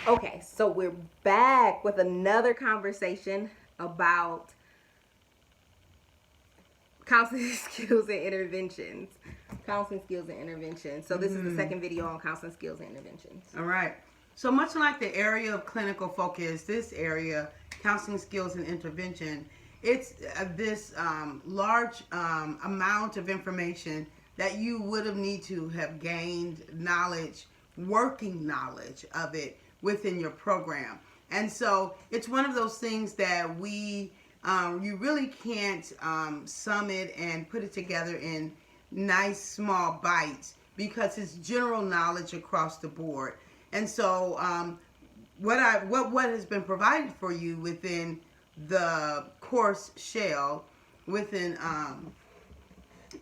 Okay, so we're back with another conversation about counseling skills and interventions. Counseling skills and interventions. So this is the second video on counseling skills and interventions. All right. So much like the area of clinical focus, this area, counseling skills and intervention, it's this large amount of information that you would have need to have gained knowledge, working knowledge of it within your program. And so it's one of those things that you really can't sum it and put it together in nice small bites because it's general knowledge across the board. And so what has been provided for you within the course shell, within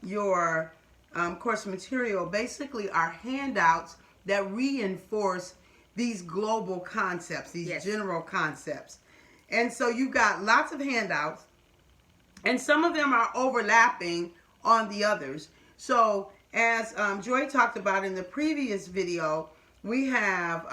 your course material, basically are handouts that reinforce these global concepts, these general concepts. And so you've got lots of handouts, and some of them are overlapping on the others. So as Joy talked about in the previous video, we have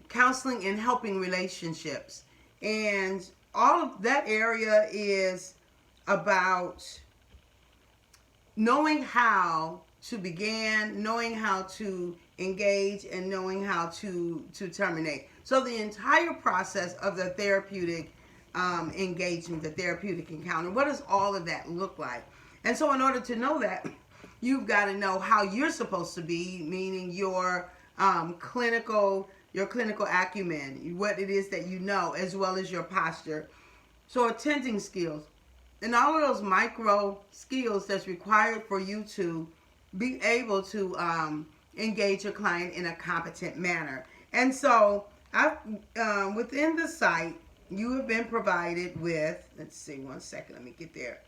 counseling and helping relationships, and all of that area is about knowing how to begin, knowing how to engage, and knowing how to terminate. So the entire process of the therapeutic engagement, the therapeutic encounter, what does all of that look like? And so in order to know that, you've got to know how you're supposed to be, meaning your clinical acumen, what it is that you know, as well as your posture. So attending skills and all of those micro skills that's required for you to be able to engage your client in a competent manner. And so within the site, you have been provided with, let's see, one second, let me get there.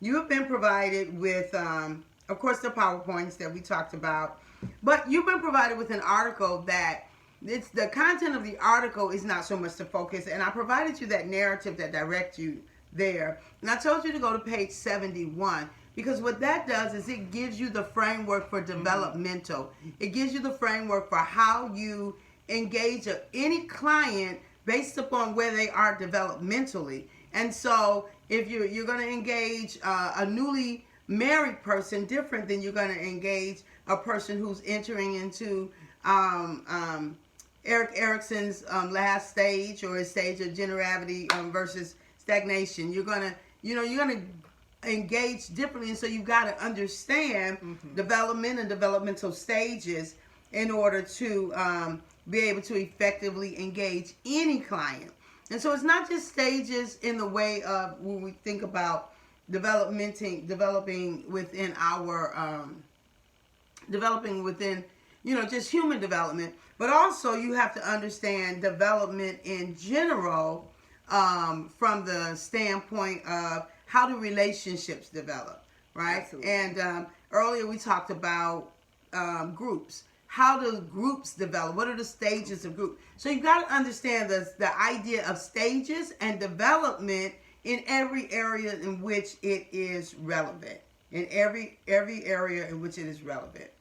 You have been provided with, of course, the PowerPoints that we talked about, but you've been provided with an article that the content of the article is not so much the focus, and I provided you that narrative that directs you there. And I told you to go to page 71, because what that does is it gives you the framework for developmental. It gives you the framework for how you engage any client based upon where they are developmentally. And so if you're going to engage a newly married person different than you're going to engage a person who's entering into Erik Erikson's last stage, or his stage of generality versus stagnation. You're going to engage differently, and so you've got to understand development and developmental stages in order to be able to effectively engage any client. And so it's not just stages in the way of when we think about developing within our just human development, but also you have to understand development in general from the standpoint of how do relationships develop, right? Absolutely. And earlier we talked about groups. How do groups develop? What are the stages of group? So you've got to understand the idea of stages and development in every area in which it is relevant. In every area in which it is relevant.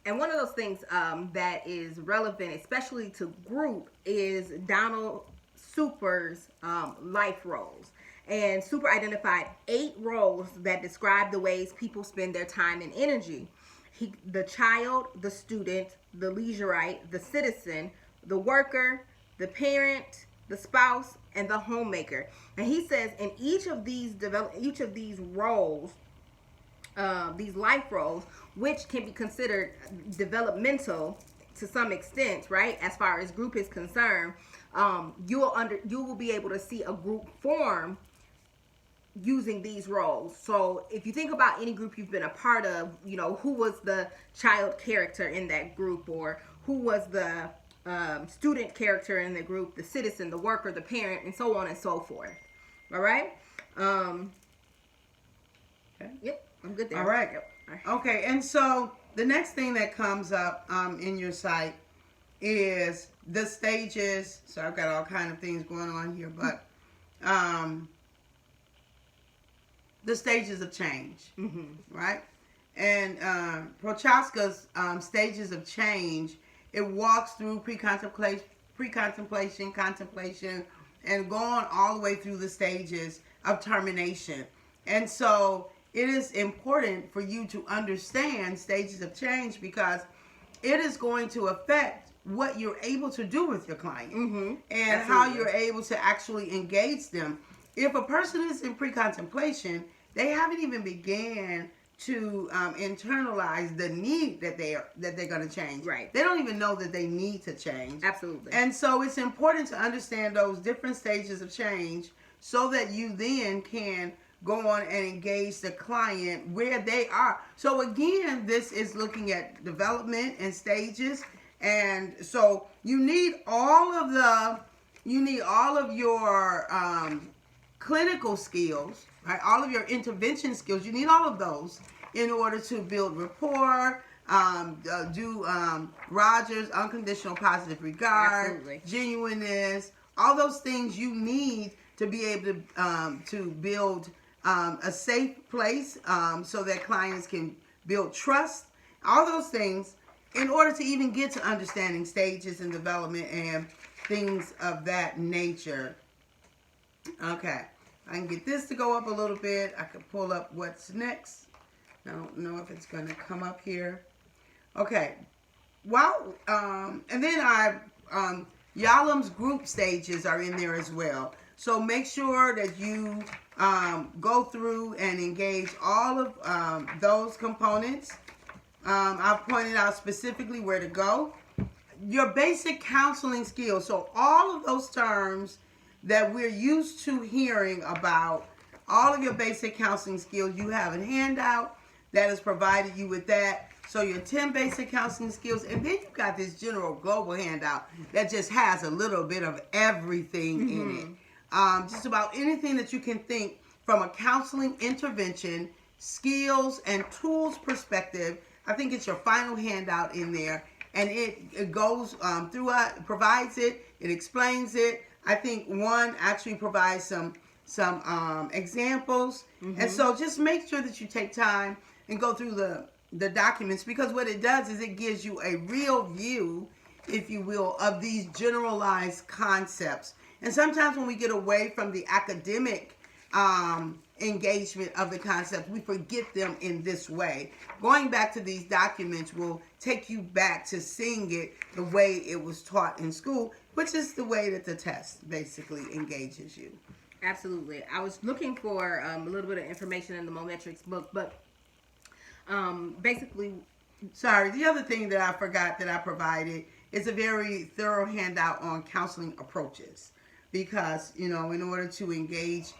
And one of those things that is relevant, especially to group, is Donald Super's life roles. And Super identified 8 roles that describe the ways people spend their time and energy. The child, the student, the leisureite, the citizen, the worker, the parent, the spouse, and the homemaker. And he says in each of these roles, these life roles, which can be considered developmental to some extent, right? As far as group is concerned, you will be able to see a group form using these roles. So if you think about any group you've been a part of, who was the child character in that group, or who was the student character in the group, the citizen, the worker, the parent, and so on and so forth. All right? Okay. Yep, I'm good there. All right. Yep. Okay, and so the next thing that comes up in your site is the stages. So I've got all kind of things going on here, but the stages of change, right? And Prochaska's stages of change, it walks through pre-contemplation, contemplation, and going all the way through the stages of termination. And so it is important for you to understand stages of change because it is going to affect what you're able to do with your client and Absolutely. how you're able to actually engage them. If a person is in pre-contemplation, they haven't even began to internalize the need that they're going to change. Right. They don't even know that they need to change. Absolutely. And so it's important to understand those different stages of change so that you then can go on and engage the client where they are. So again, this is looking at development and stages. And so you need all of your clinical skills, right? All of your intervention skills. You need all of those in order to build rapport, do Rogers, unconditional positive regard, Absolutely. genuineness, all those things you need to be able to build a safe place so that clients can build trust. All those things in order to even get to understanding stages and development and things of that nature. Okay, I can get this to go up a little bit. I can pull up what's next. I don't know if it's going to come up here. Okay, well, and then Yalom's group stages are in there as well. So make sure that you go through and engage all of those components. I've pointed out specifically where to go. Your basic counseling skills. So all of those terms that we're used to hearing about, all of your basic counseling skills, you have a handout that has provided you with that. So your 10 basic counseling skills, and then you've got this general global handout that just has a little bit of everything in it. Just about anything that you can think from a counseling intervention, skills, and tools perspective. I think it's your final handout in there, and it goes through it, provides it, it explains it. I think one actually provides some examples, and so just make sure that you take time and go through the documents, because what it does is it gives you a real view, if you will, of these generalized concepts. And sometimes when we get away from the academic engagement of the concepts, we forget them in this way. Going back to these documents will take you back to seeing it the way it was taught in school, which is the way that the test basically engages you. Absolutely. I was looking for a little bit of information in the Mometrics book, but basically... Sorry, the other thing that I forgot that I provided is a very thorough handout on counseling approaches. Because, in order to engage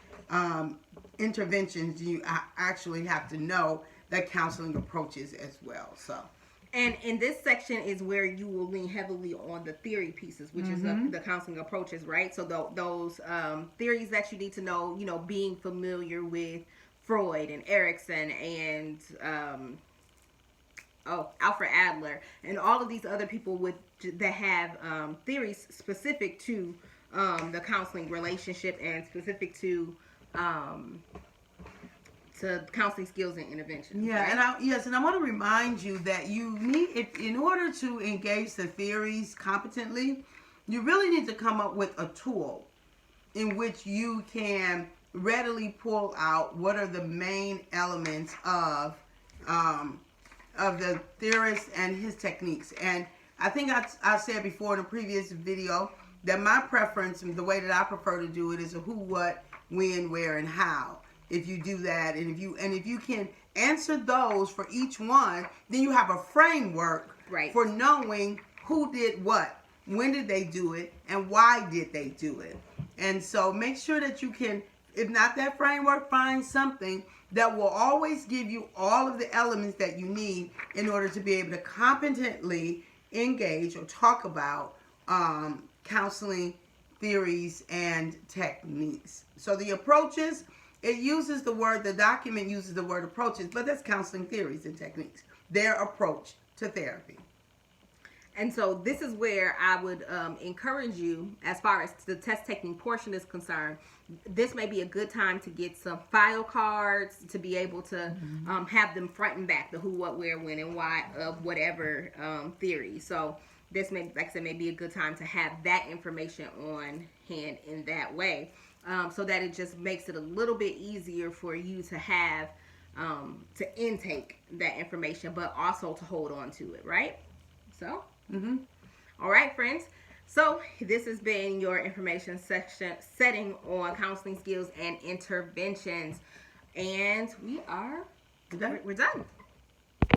interventions, you actually have to know the counseling approaches as well. So, and in this section is where you will lean heavily on the theory pieces, which is the counseling approaches, right? So those theories that you need to know, being familiar with Freud and Erickson and Alfred Adler and all of these other people that have theories specific to the counseling relationship and specific to counseling skills and intervention. Yeah, right? and I want to remind you that you need, in order to engage the theories competently, you really need to come up with a tool in which you can readily pull out what are the main elements of the theorist and his techniques. And I think I said before in a previous video that my preference and the way that I prefer to do it is a who, what, when, where, and how. If you do that, and if you can answer those for each one, then you have a framework for knowing who did what, when did they do it, and why did they do it. And so make sure that you can, if not that framework, find something that will always give you all of the elements that you need in order to be able to competently engage or talk about counseling theories and techniques. So the approaches, the document uses the word approaches, but that's counseling theories and techniques, their approach to therapy. And so this is where I would encourage you, as far as the test taking portion is concerned, this may be a good time to get some file cards to be able to have them front and back, the who, what, where, when, and why of whatever theory. So this may, like I said, may be a good time to have that information on hand in that way, so that it just makes it a little bit easier for you to have to intake that information, but also to hold on to it, right? So, all right, friends. So this has been your information setting on counseling skills and interventions, and we're done.